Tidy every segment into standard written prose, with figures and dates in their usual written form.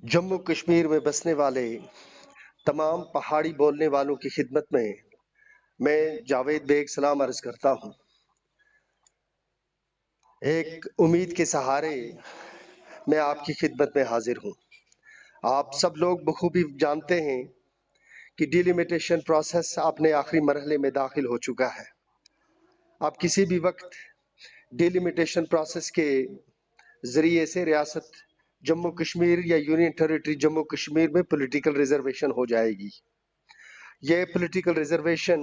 जम्मू कश्मीर में बसने वाले तमाम पहाड़ी बोलने वालों की खिदमत में मैं जावेद बेग सलाम अर्ज करता हूँ। एक उम्मीद के सहारे मैं आपकी खिदमत में हाजिर हूँ। आप सब लोग बखूबी जानते हैं कि डिलिमिटेशन प्रोसेस अपने आखिरी मरहले में दाखिल हो चुका है। अब किसी भी वक्त डिलिमिटेशन प्रोसेस के ज़रिए से रियासत जम्मू कश्मीर या यूनियन टेरिटरी जम्मू कश्मीर में पॉलिटिकल रिजर्वेशन हो जाएगी। ये पॉलिटिकल रिजर्वेशन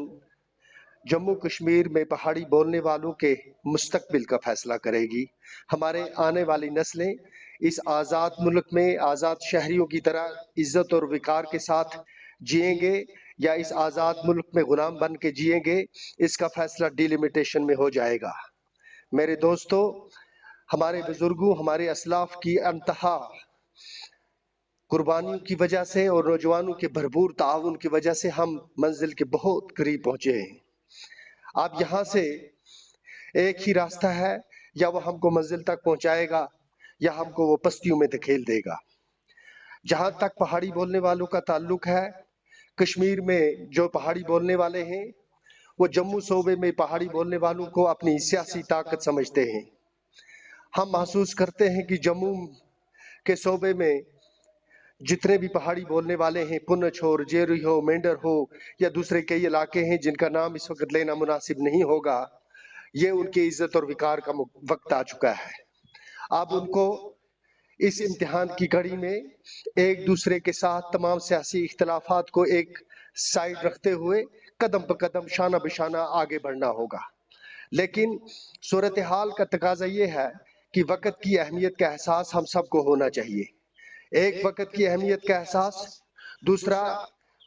जम्मू कश्मीर में पहाड़ी बोलने वालों के मुस्तकबिल का फैसला करेगी। हमारे आने वाली नस्लें इस आज़ाद मुल्क में आज़ाद शहरियों की तरह इज्जत और विकार के साथ जिएंगे या इस आज़ाद मुल्क में गुलाम बन के जिएंगे, इसका फैसला डिलिमिटेशन में हो जाएगा। मेरे दोस्तों, हमारे बुजुर्गों, हमारे असलाफ की अंतहा कुर्बानियों की वजह से और नौजवानों के भरपूर ताउन की वजह से हम मंजिल के बहुत करीब पहुंचे हैं। अब यहाँ से एक ही रास्ता है, या वो हमको मंजिल तक पहुंचाएगा या हमको वो पस्तियों में धकेल देगा। जहां तक पहाड़ी बोलने वालों का ताल्लुक है, कश्मीर में जो पहाड़ी बोलने वाले हैं वो जम्मू सूबे में पहाड़ी बोलने वालों को अपनी सियासी ताकत समझते हैं। हम महसूस करते हैं कि जम्मू के सूबे में जितने भी पहाड़ी बोलने वाले हैं, पुंछ हो, जेरी हो, मेंढर हो या दूसरे कई इलाके हैं जिनका नाम इस वक्त लेना मुनासिब नहीं होगा, ये उनकी इज्जत और विकार का वक्त आ चुका है। अब उनको इस इम्तिहान की घड़ी में एक दूसरे के साथ तमाम सियासी इख्तलाफात को एक साइड रखते हुए कदम ब कदम, शाना बिशाना आगे बढ़ना होगा। लेकिन सूरत हाल का तकाजा ये है कि वक़्त की अहमियत का एहसास हम सबको होना चाहिए। एक वक़्त की अहमियत का एहसास, दूसरा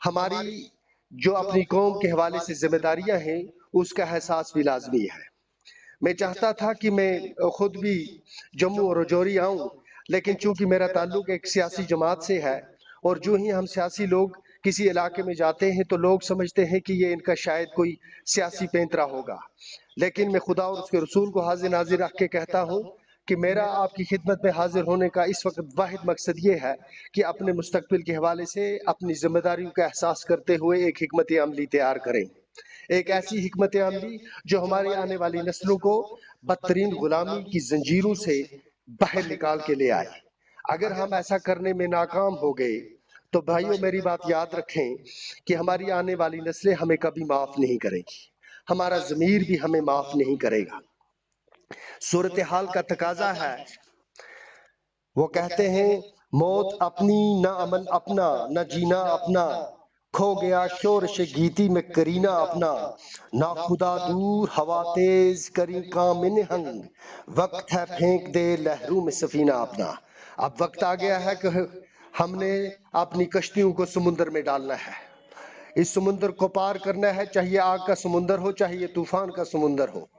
हमारी जो अपनी कौम के हवाले से जिम्मेदारियां हैं उसका एहसास भी लाजमी है। मैं चाहता था कि मैं खुद भी जम्मू और रजौरी आऊं, लेकिन चूंकि मेरा ताल्लुक एक सियासी जमात से है और जो ही हम सियासी लोग किसी इलाके में जाते हैं तो लोग समझते हैं कि ये इनका शायद कोई सियासी पैंतरा होगा। लेकिन मैं खुदा और उसके रसूल को हाजिर नाजिर रख के कहता हूँ कि मेरा आपकी खिदमत में हाजिर होने का इस वक्त वाहिद मकसद ये है कि अपने मुस्तकबिल के हवाले से अपनी जिम्मेदारियों का एहसास करते हुए एक हिकमत अमली तैयार करें। एक ऐसी हिकमत अमली जो हमारी आने वाली नस्लों को बदतरीन गुलामी की जंजीरों से बाहर निकाल के ले आए। अगर हम ऐसा करने में नाकाम हो गए तो भाइयों, मेरी बात याद रखें कि हमारी आने वाली नस्लें हमें कभी माफ नहीं करेगी, हमारा ज़मीर भी हमें माफ नहीं करेगा। सूरत हाल का तकाजा है, वो कहते हैं मौत अपनी न अमन अपना, न जीना अपना, खो गया शोरश गीती में करीना अपना, ना खुदा दूर हवा तेज करी कामिन हंग, वक्त है फेंक दे लहरों में सफीना अपना। अब वक्त आ गया है कि हमने अपनी कश्तियों को समुद्र में डालना है। इस समुद्र को पार करना है, चाहे आग का समुद्र हो, चाहे ये तूफान का समुद्र हो।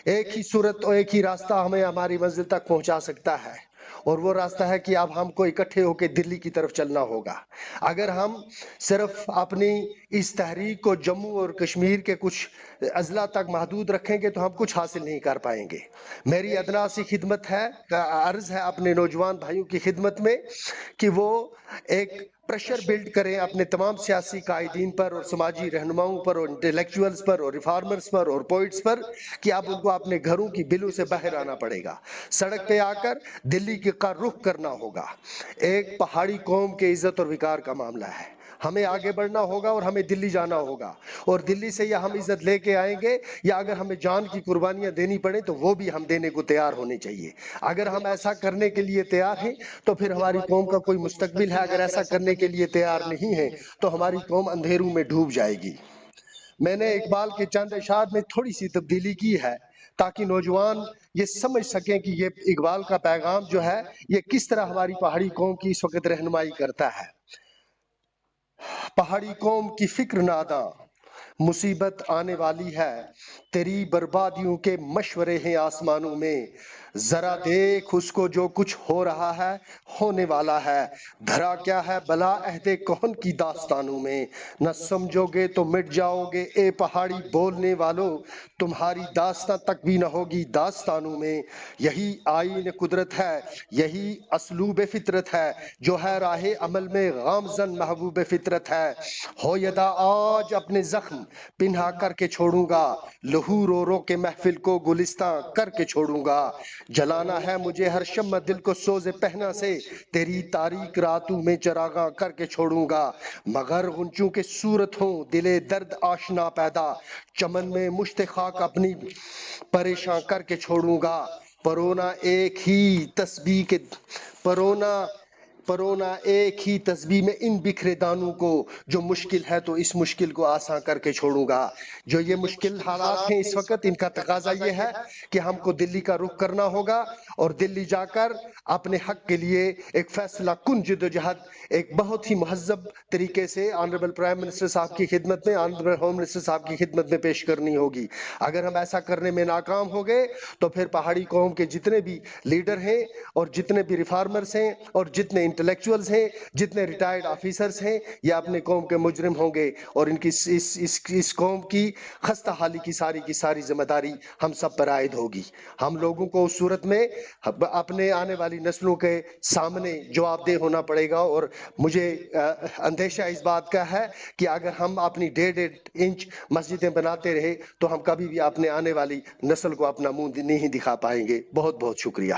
एक ही सूरत और एक ही रास्ता हमें हमारी मंजिल तक पहुंचा सकता है, और वो रास्ता है कि अब हमको इकट्ठे होकर दिल्ली की तरफ चलना होगा। अगर हम सिर्फ अपनी इस तहरीक को जम्मू और कश्मीर के कुछ अजला तक महदूद रखेंगे तो हम कुछ हासिल नहीं कर पाएंगे। मेरी अदना सी खिदमत है, अर्ज है अपने नौजवान भाइयों की खिदमत में कि वो एक प्रेशर बिल्ड करें अपने तमाम सियासी कायदीन पर और समाजी रहनुमाओं पर और इंटेलेक्चुअल्स पर और रिफॉर्मर्स पर और पोइट्स पर कि अब उनको अपने घरों की बिलों से बाहर आना पड़ेगा, सड़क पे आकर दिल्ली का रुख करना होगा। एक पहाड़ी कौम के इज्जत और विकार का मामला है, हमें आगे बढ़ना होगा और हमें दिल्ली जाना होगा, और दिल्ली से या हम इज्जत लेके आएंगे या अगर हमें जान की कुर्बानियां देनी पड़े तो वो भी हम देने को तैयार होने चाहिए। अगर हम ऐसा करने के लिए तैयार हैं तो फिर हमारी कौम का कोई मुस्तकबिल है, अगर ऐसा करने के लिए तैयार नहीं है तो हमारी कौम अंधेरों में डूब जाएगी। मैंने इकबाल के चंद अशार में थोड़ी सी तब्दीली की है ताकि नौजवान ये समझ सकें कि ये इकबाल का पैगाम जो है ये किस तरह हमारी पहाड़ी कौम की इस वक्त रहनुमाई करता है। पहाड़ी कौम की फिक्र नादा, मुसीबत आने वाली है, तेरी बर्बादियों के मशवरे हैं आसमानों में, ذرا دیکھ اس کو جو کچھ ہو رہا ہے ہونے والا ہے، دھرا کیا ہے بلا عہد کہن کی داستانوں میں، نہ سمجھو گے تو مٹ جاؤ گے اے پہاڑی بولنے والو، تمہاری داستان تک بھی نہ ہوگی داستانوں میں، یہی آئین قدرت ہے، یہی اسلوب فطرت ہے، جو ہے راہ عمل میں غامزن محبوب فطرت ہے، ہو یدا آج اپنے زخم پنہا کر کے چھوڑوں گا، لہو رو رو کے محفل کو گلستاں کر کے چھوڑوں گا، جلانا ہے مجھے ہر شمع دل کو سوز پہنا سے، تیری تاریک راتوں میں چراغاں کر کے چھوڑوں گا، مگر غنچوں کے صورت ہوں دلے درد آشنا پیدا، چمن میں مشت خاک اپنی پریشاں کر کے چھوڑوں گا، پرونا ایک ہی تسبیح کے پرونا ایک ہی تسبیح میں ان بکھرے دانوں کو، جو مشکل ہے تو اس مشکل کو آسان کر کے چھوڑوں گا۔ جو یہ مشکل حالات ہیں اس وقت، ان کا تقاضا یہ ہے کہ ہم کو دلی کا رخ کرنا ہوگا اور دلی جا کر اپنے حق کے لیے ایک فیصلہ کن جدوجہد ایک بہت ہی مہذب طریقے سے آنریبل پرائم منسٹر صاحب کی خدمت میں، آنریبل ہوم منسٹر صاحب کی خدمت میں پیش کرنی ہوگی۔ اگر ہم ایسا کرنے میں ناکام ہو گئے تو پھر پہاڑی قوم کے جتنے بھی لیڈر ہیں اور جتنے بھی ریفارمرز ہیں اور جتنے انٹلیکچوئلز ہیں، جتنے ریٹائرڈ آفیسرز ہیں، یہ اپنے قوم کے مجرم ہوں گے، اور ان کی اس قوم کی خستہ حالی کی ساری ذمہ داری ہم سب پر عائد ہوگی۔ ہم لوگوں کو اس صورت میں اپنے آنے والی نسلوں کے سامنے جواب دہ ہونا پڑے گا، اور مجھے اندیشہ اس بات کا ہے کہ اگر ہم اپنی 1.5 انچ مسجدیں بناتے رہے تو ہم کبھی بھی اپنے آنے والی نسل کو اپنا منہ نہیں دکھا پائیں گے۔ بہت بہت شکریہ۔